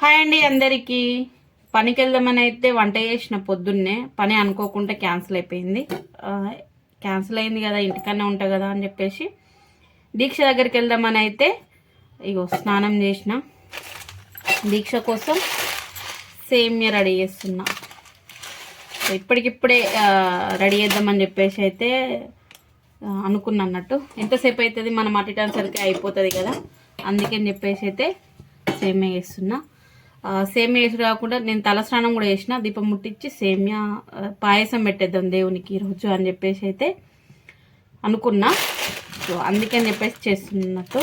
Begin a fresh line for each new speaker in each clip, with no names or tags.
Hi అండి అందరికీ. పనికి వెళ్దామని అయితే వంట చేసిన పొద్దున్నే పని అనుకోకుండా క్యాన్సిల్ అయిపోయింది. క్యాన్సిల్ అయింది కదా, ఇంటికన్నా ఉంటా కదా అని చెప్పేసి దీక్ష దగ్గరికి వెళ్దామని అయితే ఇగో స్నానం చేసిన. దీక్ష కోసం సేమియా రెడీ చేస్తున్నా. ఇప్పటికిప్పుడే రెడీ చేద్దామని చెప్పేసి అయితే అనుకున్నా అన్నట్టు. ఎంతసేపు అవుతుంది, మనం అటేటానికి అయిపోతుంది కదా, అందుకని చెప్పేసి అయితే సేమియా చేస్తున్నా. సేమియా వేసుడు కాకుండా నేను తలస్నానం కూడా చేసిన. దీపం ముట్టించి సేమియా పాయసం పెట్టేద్దాం దేవునికి ఈరోజు అని చెప్పేసి అయితే అనుకున్నా. సో అందుకని చెప్పేసి చేస్తున్నట్టు.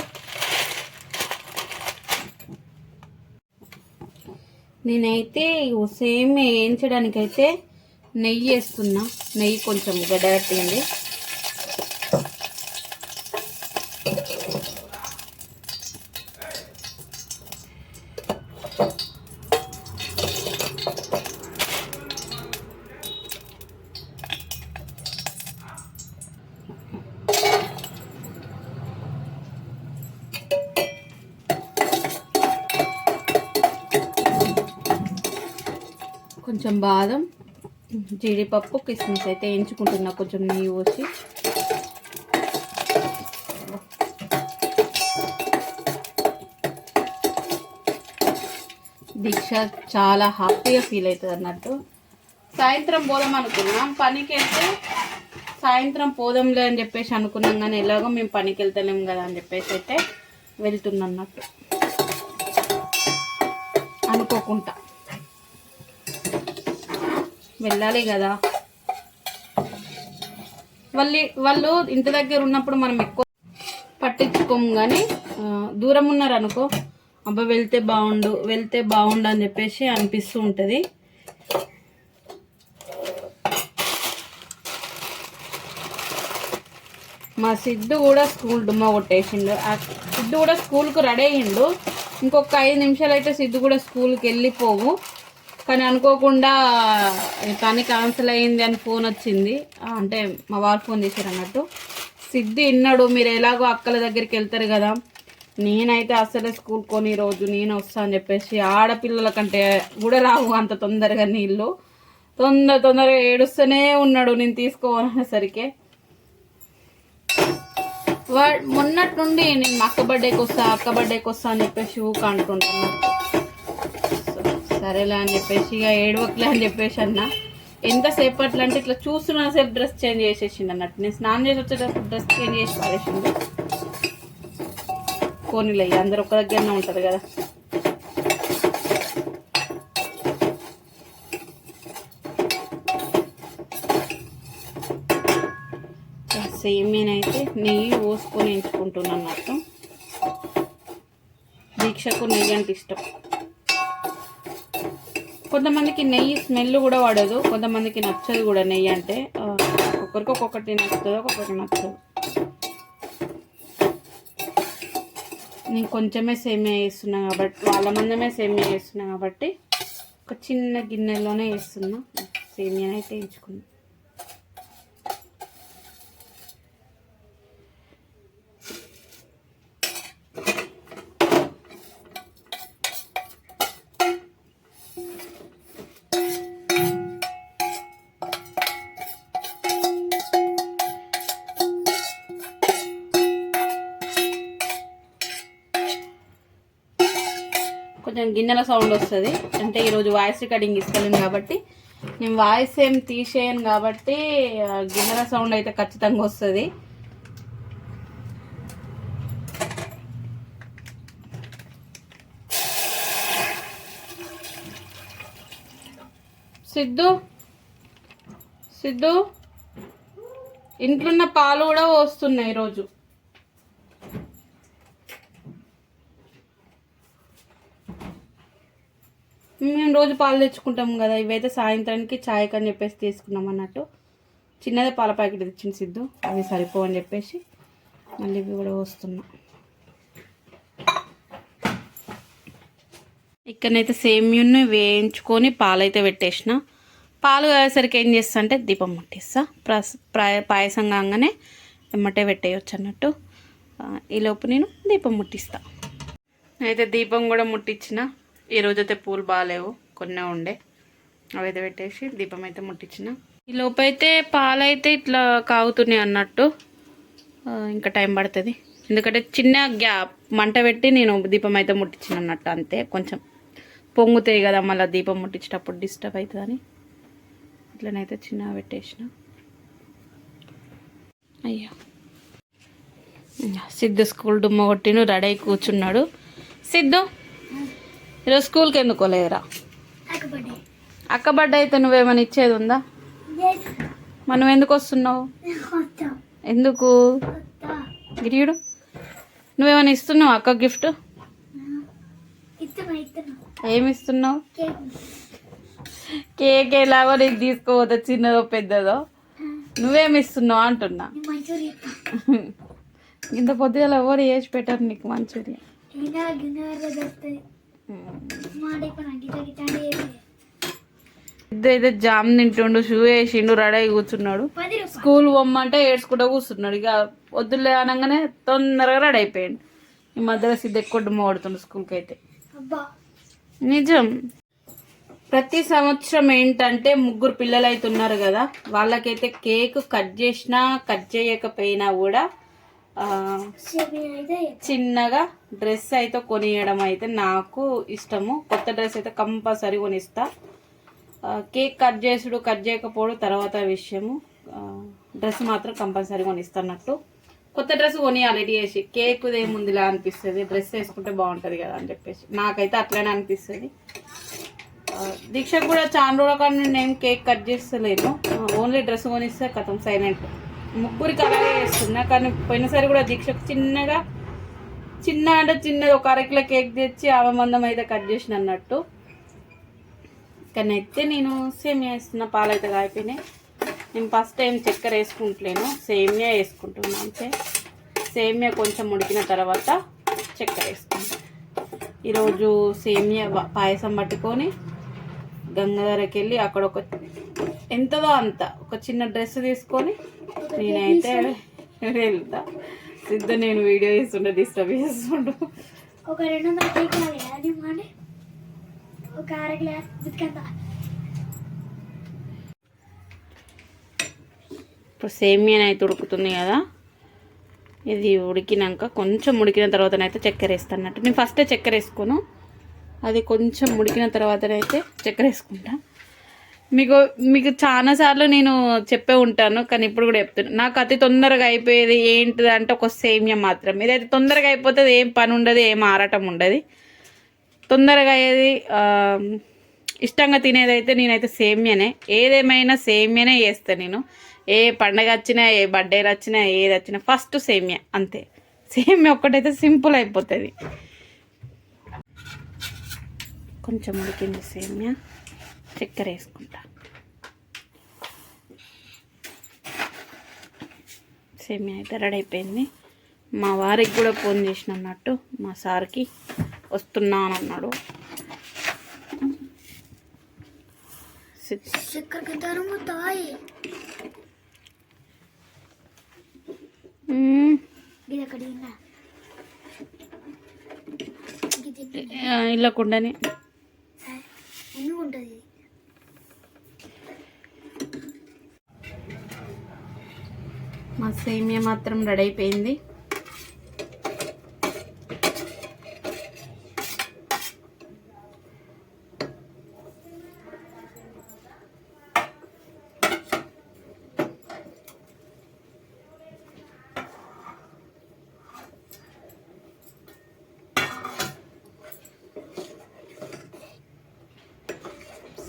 నేనైతే సేమియా వేయించడానికైతే నెయ్యి వేస్తున్నా. నెయ్యి కొంచెం గడ్డగట్టింది. కొంచెం బాదం, జీడిపప్పు, కిస్మిస్ అయితే వేయించుకుంటున్నా కొంచెం నెయ్యి పోసి. దీక్ష చాలా హ్యాపీగా ఫీల్ అవుతుంది అన్నట్టు. సాయంత్రం పోదాం అనుకున్నాం, పనికి వెళ్తే సాయంత్రం పోదాంలే అని చెప్పేసి అనుకున్నాం, కానీ ఎలాగో మేము పనికి వెళ్తలేం కదా అని చెప్పేసి అయితే వెళ్తున్నా అన్నట్టు అనుకోకుండా. వెళ్ళాలి కదా, వాళ్ళు ఇంటి దగ్గర ఉన్నప్పుడు మనం ఎక్కువ పట్టించుకోము, కానీ దూరం ఉన్నారు అనుకో, అబ్బా వెళ్తే బాగుండు అని చెప్పేసి అనిపిస్తూ ఉంటుంది. మా సిద్ధు కూడా స్కూల్ డుమ్మా కొట్టేసిండు. సిద్ధు కూడా స్కూల్కు రెడీ అయ్యిండు. ఇంకొక 5 నిమిషాలు అయితే సిద్ధు కూడా స్కూల్కి వెళ్ళిపోవు, కానీ అనుకోకుండా పని క్యాన్సిల్ అయింది అని ఫోన్ వచ్చింది. అంటే మా వారు ఫోన్ చేశారు అన్నట్టు. సిద్ధు విన్నాడు, మీరు ఎలాగో అక్కల దగ్గరికి వెళ్తారు కదా, నేనైతే అసలే స్కూల్ కొని రోజు నేను వస్తా అని చెప్పేసి, ఆడపిల్లల కంటే కూడా రావు అంత తొందరగా నీళ్ళు. తొందరగా ఏడుస్తూనే ఉన్నాడు నేను తీసుకోవాలనేసరికి. మొన్నటి నుండి నేను అక్క బర్త్డేకి వస్తా అని చెప్పేసి ఊక అంటుంటున్నాను. సరేలే అని చెప్పేసి ఇక ఏడవకలే అని చెప్పేసి అన్న. ఎంతసేపట్లో అంటే ఇట్లా చూస్తున్నా సేపు డ్రెస్ చేంజ్ చేసేసిండు అన్నట్టు. నేను స్నానం చేసి వచ్చేటప్పుడు డ్రెస్ చేంజ్ చేసి పారేసిండు. పోనీలే, అందరు ఒక దగ్గరనే ఉంటారు కదా. సేమియానైతే నెయ్యి పోసుకొని ఎంచుకుంటున్నాను అన్నట్టు. దీక్షకు నెయ్యి అంటే ఇష్టం. కొంతమందికి నెయ్యి స్మెల్ కూడా పడదు, కొంతమందికి నచ్చదు కూడా నెయ్యి అంటే. ఒక్కొక్కరికి ఒక్కొక్కటి నచ్చుతుంది, ఒక్కొక్కరికి నచ్చదు. నేను కొంచెమే సేమియా వేస్తున్నా కాబట్టి, వాళ్ళ మందమే సేమియా వేస్తున్నా కాబట్టి ఒక చిన్న గిన్నెలోనే వేస్తున్నా. సేమియాని అయితే వేయించుకున్నా. కొంచెం గిన్నెల సౌండ్ వస్తుంది, అంటే ఈరోజు వాయిస్ రికార్డింగ్ ఇస్తలేను కాబట్టి, నేను వాయిస్ ఏం తీసేయను కాబట్టి గిన్నెల సౌండ్ అయితే ఖచ్చితంగా వస్తుంది. సిద్ధు ఇంట్లోన్న పాలు కూడా వస్తున్నాయి ఈరోజు. మేము రోజు పాలు తెచ్చుకుంటాం కదా, ఇవైతే సాయంత్రానికి ఛాయ్కి అని చెప్పేసి తీసుకున్నాం అన్నట్టు. చిన్నదే పాల ప్యాకెట్ తెచ్చింది సిద్ధు, అవి సరిపోవని చెప్పేసి మళ్ళీ ఇవి కూడా వస్తున్నాం. ఇక్కడనైతే సేమియాను వేయించుకొని పాలైతే పెట్టేసిన. పాలు కాసేసరికి ఏం చేస్తా అంటే దీపం ముట్టిస్తా. పాయసం కాగానే ఎమ్మటే పెట్టేయచ్చు అన్నట్టు. ఈలోపు నేను దీపం ముట్టిస్తా. అయితే దీపం కూడా ముట్టించిన. ఈరోజైతే పూలు బాగాలేవు, కొన్నే ఉండే, అవి అయితే పెట్టేసి దీపం అయితే ముట్టించిన. ఈ లోపైతే పాలైతే ఇట్లా కాగుతున్నాయి అన్నట్టు. ఇంకా టైం పడుతుంది, ఎందుకంటే చిన్న గ్యాప్ మంట పెట్టి నేను దీపం అయితే ముట్టించిన అన్నట్టు. అంతే, కొంచెం పొంగుతాయి కదా మళ్ళీ దీపం ముట్టించేటప్పుడు డిస్టర్బ్ అవుతుందని ఇట్లనైతే చిన్నగా పెట్టేసిన. అయ్యా సిద్ధు స్కూల్ డుమ్మ కొట్టిను, రెడీ అయి కూర్చున్నాడు. సిద్ధు ఈరోజు స్కూల్కి ఎందుకోలేదురా? అక్క బర్త్డే అయితే నువ్వేమైనా ఇచ్చేది ఉందా? మనం ఎందుకు వస్తున్నావు? ఎందుకు గిరియుడు నువ్వేమైనా ఇస్తున్నావు అక్క గిఫ్ట్? ఏమి ఇస్తున్నావు? కేక్ ఎలాగో నీకు తీసుకోవద్దా, చిన్నదో పెద్దదో, నువ్వేమి ఇస్తున్నావు అంటున్నా. ఇంత పొద్దుగా ఎవరు వేసి పెట్టారు నీకు మంచూరియా? ఇద్దరైతే జామ్ తింటుండు, షూ వేసిండు, రెడీ అయి కూర్చున్నాడు. స్కూల్ పొమ్మంటే ఏడ్చుకుంటూ కూర్చున్నాడు. ఇక వద్దులే అనగానే తొందరగా రెడీ అయిపోయాడు. ఈ మధ్యలో సిద్ధ ఎక్కువ డుమ్మ కొడుతుండు స్కూల్కి అయితే. నిజం, ప్రతి సంవత్సరం ఏంటంటే 3 పిల్లలు అయితే ఉన్నారు కదా, వాళ్ళకైతే కేక్ కట్ చేసినా కట్ చేయకపోయినా కూడా చిన్నగా డ్రెస్ అయితే కొనియడం అయితే నాకు ఇష్టము. కొత్త డ్రెస్ అయితే కంపల్సరీ కొనిస్తా. కేక్ కట్ చేసుడు కట్ చేయకపోవడం తర్వాత విషయము, డ్రెస్ మాత్రం కంపల్సరీ కొనిస్తున్నట్టు. కొత్త డ్రెస్ కొనియాలి రెడీ చేసి. కేక్ ఏముందిలా అనిపిస్తుంది, డ్రెస్ వేసుకుంటే బాగుంటుంది కదా అని చెప్పేసి నాకైతే అట్లనే అనిపిస్తుంది. దీక్షకు కూడా చాలా రోజుల కానీ నేను కేక్ కట్ చేస్తలేను, ఓన్లీ డ్రెస్ కొనిస్తే కథం సైలెంట్. 3కి అలాగే చేస్తున్నా. కానీ పోయినసారి కూడా దీక్షకు చిన్నగా అంటే చిన్నది 1 అరకిలో కేక్ తెచ్చి ఆమె మందం అయితే కట్ చేసిన అన్నట్టు. కానీ అయితే నేను సేమియా వేస్తున్నా, పాలు అయితే కాయిపోయినాయి. నేను ఫస్ట్ టైం చక్కెర వేసుకుంటలేను, సేమియా వేసుకుంటున్నాను. అంతే, సేమియా కొంచెం ఉడికిన తర్వాత చక్కెర వేసుకుంటాను. ఈరోజు సేమియా పాయసం పట్టుకొని గంగాధరకి వెళ్ళి అక్కడ ఎంతదో అంత ఒక చిన్న డ్రెస్ తీసుకొని నేనైతే వెళ్తా. సిద్ధ నేను వీడియో చేస్తుండే డిస్టర్బ్ చేస్తుండు. ఒక 200 ఒక అర గ్లాస్ ఇప్పుడు సేమియా అయితే ఉడుకుతుంది కదా, ఇది ఉడికినాక కొంచెం ఉడికిన తర్వాతనైతే చక్కెర వేస్తాను. నేను ఫస్టే చక్కెర వేసుకోను, అది కొంచెం ఉడికిన తర్వాతనైతే చక్కెర వేసుకుంటా. మీకు చాలాసార్లు నేను చెప్పే ఉంటాను, కానీ ఇప్పుడు కూడా చెప్తాను. నాకు అతి తొందరగా అయిపోయేది ఏంటిది అంటే ఒక సేమియా మాత్రం. ఇదైతే తొందరగా అయిపోతుంది, ఏం పని ఉండదు, ఏం ఆరాటం ఉండదు. తొందరగా అయ్యేది ఇష్టంగా తినేదైతే నేనైతే సేమియానే. ఏదేమైనా సేమియానే చేస్తాను నేను. ఏ పండగ వచ్చినా, ఏ బర్త్డేలు వచ్చినా, ఏది వచ్చినా ఫస్ట్ సేమియా. అంతే, సేమియా ఒక్కటైతే సింపుల్ అయిపోతుంది. కొంచెం ఉడికింది సేమియా, చక్కెర వేసుకుంటా. సేమియా అయితే రెడీ అయిపోయింది. మా వారికి కూడా ఫోన్ చేసిన అన్నట్టు, మా సార్కి వస్తున్నాను అన్నాడు. ఇలా కుండని మా సేమియా మాత్రం రెడీ అయిపోయింది.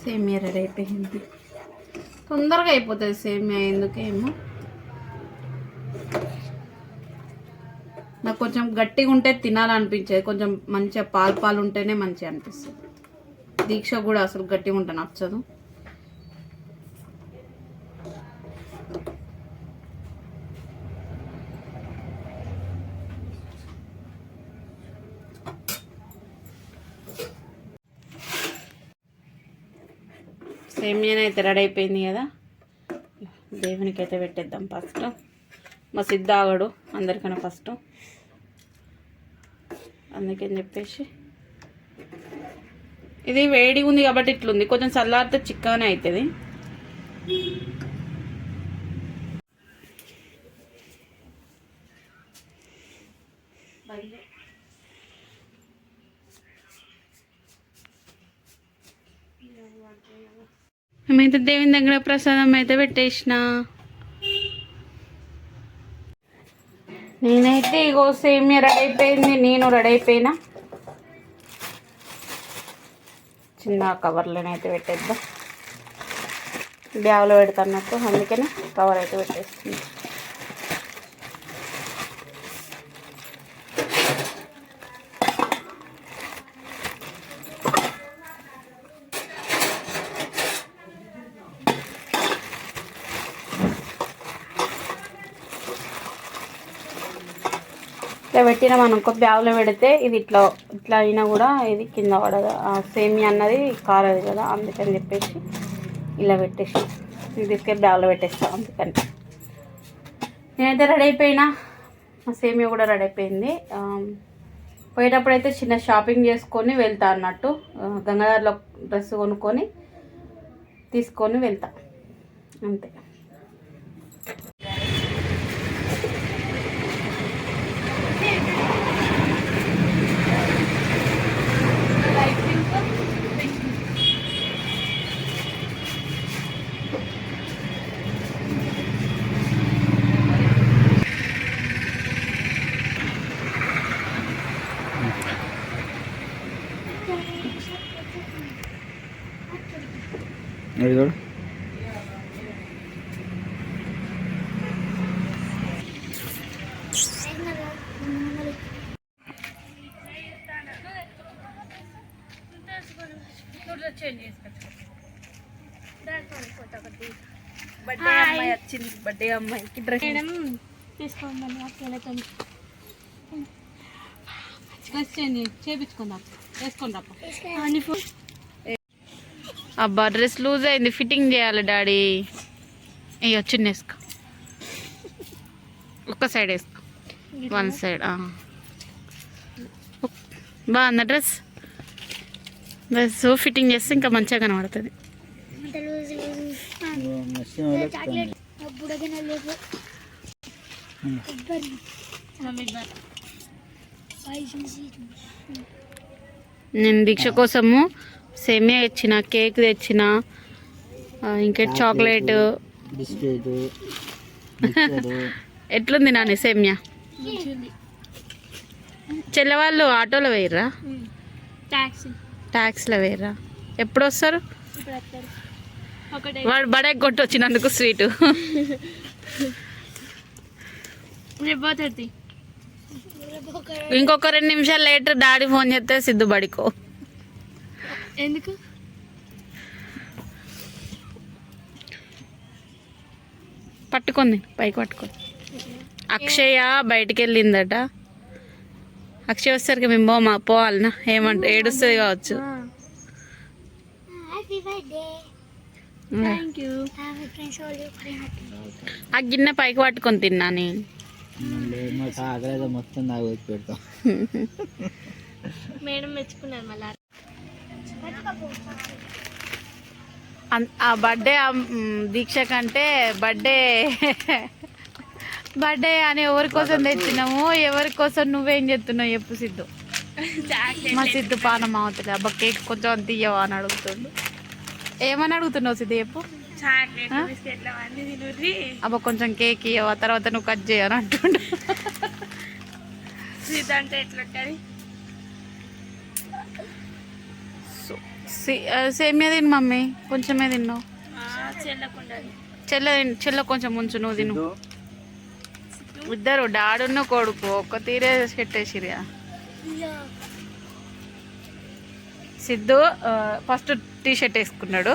సేమియా రెడీ అయిపోయింది. తొందరగా అయిపోతుంది సేమియా, ఎందుకేమో. నాకు కొంచెం గట్టిగా ఉంటే తినాలనిపించేది, కొంచెం మంచిగా పాలు ఉంటేనే మంచిగా అనిపిస్తుంది. దీక్ష కూడా అసలు గట్టిగా ఉంటే నచ్చదు. సేమియా అయితే రెడీ అయిపోయింది కదా, దేవునికి అయితే పెట్టేద్దాం ఫస్ట్. మా సిద్ధ ఆగడు అందరికన్నా ఫస్ట్, అందుకని చెప్పేసి ఇది వేడి ఉంది కాబట్టి ఇట్లుంది, కొంచెం చల్లారితే చిక్కగానే అవుతుంది. మేమైతే దేవుని దగ్గర ప్రసాదం అయితే పెట్టేసిన. నేనైతే ఇగో సేమియా రెడీ అయిపోయింది, నేను రెడీ అయిపోయినా. చిన్న కవర్లోనైతే పెట్టేద్దాం, బ్యాగ్లో పెడతాన్నట్టు, అందుకని కవర్ అయితే పెట్టేస్తుంది. ఇట్లా పెట్టినా మనం కొద్ది బ్యాగ్లో పెడితే ఇది ఇట్లా ఇట్లా అయినా కూడా ఇది కింద పడదు, సేమియా అన్నది కారదు కదా, అందుకని చెప్పేసి ఇలా పెట్టేసి ఇది తీసుకెళ్ళి బ్యాగ్లో పెట్టేస్తాం. అందుకని నేనైతే రెడీ అయిపోయినా, మా సేమియా కూడా రెడీ అయిపోయింది. పోయేటప్పుడు అయితే చిన్న షాపింగ్ చేసుకొని వెళ్తా అన్నట్టు, గంగాధర్లో డ్రెస్ కొనుక్కొని తీసుకొని వెళ్తా అంతే. బర్త్డే అమ్మాయి వచ్చింది, బర్త్డే అమ్మాయికి డ్రెస్ తీసుకోమని చేయించుకుందాం, వేసుకుందాం. అబ్బా డ్రెస్ లూజ్ అయింది, ఫిట్టింగ్ చేయాలి డాడీ. అయ్యో చిన్న వేసుకో, ఒక్క సైడ్ వేసుకో, వన్ సైడ్. బాగుందా డ్రెస్? డ్రెస్ ఫిట్టింగ్ చేస్తే ఇంకా మంచిగా కనబడుతుంది. నేను దీక్ష కోసము సేమియా తెచ్చిన, కేక్ తెచ్చిన, ఇంకా చాక్లెట్, బిస్కెట్. ఎట్లుంది నాని సేమియా? చెల్లెవాళ్ళు ఆటోలో వేయర్రా, ట్యాక్సీలో వేయర్రా? ఎప్పుడు వస్తారు? వాడు బడే కొట్టొచ్చినందుకు స్వీటు. ఇంకొక 2 నిమిషాలు లేటర్ డాడీ ఫోన్ చేస్తే సిద్ధు బడికో. ఎందుకు? పట్టుకుంది, పైకి పట్టుకుంది. అక్షయ బయటికి వెళ్ళిందట. అక్షయ వచ్చేసరికి మేము పోవాలనా? ఏమంటే ఏడుస్తుంది కావచ్చు. ఆ గిన్నె పైకి పట్టుకొని తిన్నాను. మొత్తం పెడతాం. మేడం మెచ్చుకున్నారు మళ్ళీ. ఆ బర్త్డే దీక్ష కంటే బర్త్డే అని ఎవరి కోసం తెచ్చినాము, ఎవరి కోసం నువ్వేం చెప్తున్నావు చెప్పు సిద్ధు. మా సిద్ధు పానం అవుతుంది. అబ్బా కేక్ కొంచెం తీయవా అని అడుగుతుండు. ఏమని అడుగుతున్నావు సిద్ధు చెప్పు. అబ్బా కొంచెం కేక్ ఇవ్వవా, తర్వాత నువ్వు కట్ చేయని అంటుండు. సేమియా తిను మమ్మీ, కొంచెమే తిన్నావు. చెల్ల కొంచెం ఉంచు, నువ్వు తిను. ఇద్దరు డాడున్న కొడుకు ఒక్క తీరే పెట్టేసిరియా. సిద్ధు ఫస్ట్ టీషర్ట్ వేసుకున్నాడు,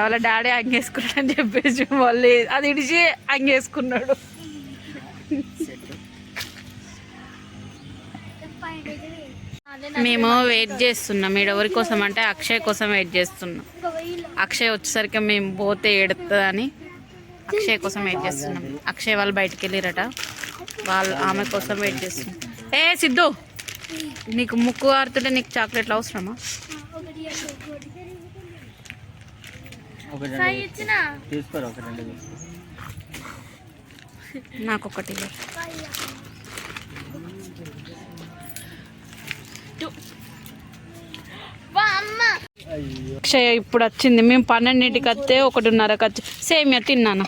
వాళ్ళ డాడీ అంగేసుకున్నాడు అని చెప్పేసి మళ్ళీ అది ఇడిచి అంగేసుకున్నాడు. మేము వెయిట్ చేస్తున్నాం. మీరు ఎవరి కోసం అంటే అక్షయ్ కోసం వెయిట్ చేస్తున్నాం. అక్షయ్ వచ్చేసరికి మేము పోతే ఏడుతుందని అక్షయ్ కోసం వెయిట్ చేస్తున్నాం. అక్షయ్ వాళ్ళు బయటికి వెళ్ళిరట, ఆమె కోసం వెయిట్ చేస్తున్నాం. ఏ సిద్ధు నీకు ముక్కు ఆరుతుంటే నీకు చాక్లెట్లు అవసరమా? నాకు ఒకటి అక్షయ ఇప్పుడు వచ్చింది. మేము 12ంటికి వస్తే 1:30కి వచ్చి సేమియా తిన్నాను.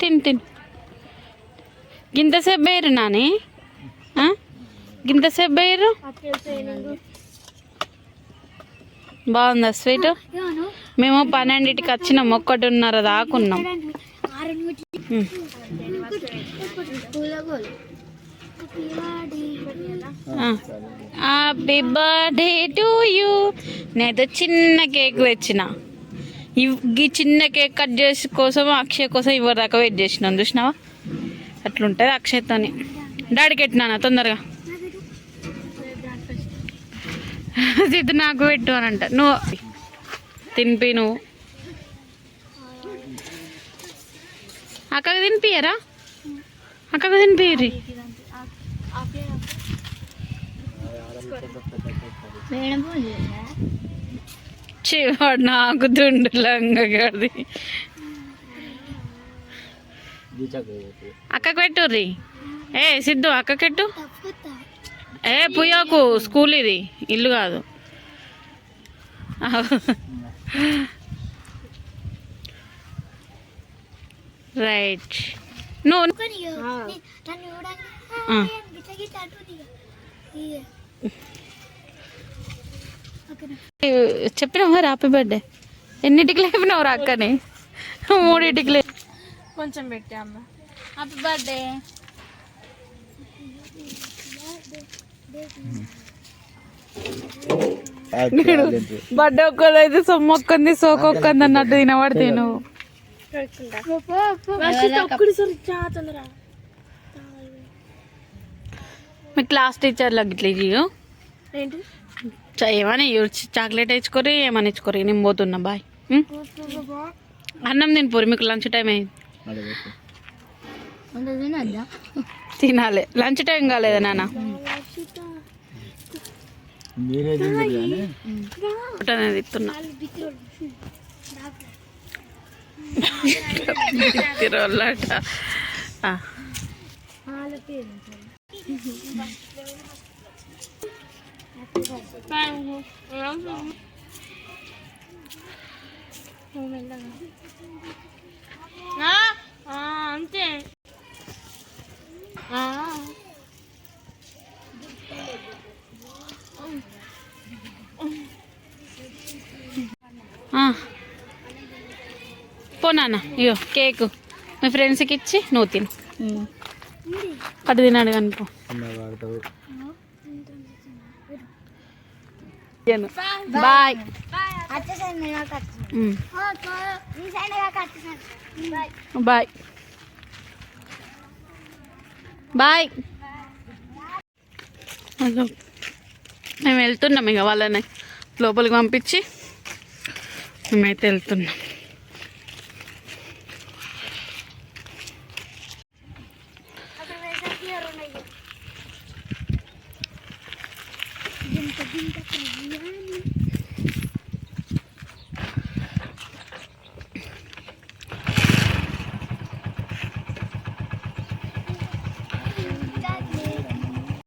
తిని గింతసేపు వేయరు నాని, గింతసేపు వేయరు. బాగుందా స్వీట్? మేము 12ంటికి వచ్చినాం, 1:30 దాకున్నాం. Happy birthday to you. నేనైతే చిన్న కేక్ తెచ్చిన. ఈ చిన్న కేక్ కట్ చేసి కోసం అక్షయ్ కోసం ఇవ్వరు దాకా వెయిట్ చేసినాం. చూసినావా అట్లుంటుంది అక్షయ్తోని. డాడీకి ఎట్టినా తొందరగా ఇది నాకు పెట్టు అని అంట. నువ్వు తినిపి, నువ్వు అక్కకు తినిపియరా? అక్కకు తినిపియరి. చివాడు నాకు దుండు లంగది. అక్కకు పెట్టుర్రి. ఏ సిద్ధు అక్కకు పెట్టు. ఏ పుయ్యకు, స్కూల్ ఇది, ఇల్లు కాదు. రైట్. నువ్వు చెప్పినావు హ్యాపీ బర్త్డే. ఎన్నిటికి లేపినావు అక్కని? 3టికి లే. కొంచెం పెట్టా అమ్మ. Happy birthday. బర్త్డే ఒక్కదైతే సొమ్మొక్కంది సోకొక్కంది అన్నట్టు తినబడితే నువ్వు. మీ క్లాస్ టీచర్లకు ఇట్లా ఇయ్యు. ఏమని చాక్లెట్ ఇచ్చుకోరి, ఏమని ఇచ్చుకోరి. నేను పోతున్నా, బాయ్. అన్నం తినిపోరు, మీకు లంచ్ టైం అయింది. తినాలి, లంచ్ టైం కాలేదా నాన్న? ఇస్తున్నా అంతే. పోనా ఇగో కేకు మీ ఫ్రెండ్స్కి ఇచ్చి నువ్వు తిను. అటు తినాడు కనుకో. Bye bye bye. మేము వెళ్తున్నాం ఇక వాళ్ళని లోపలికి పంపించి మేమైతే వెళ్తున్నాం.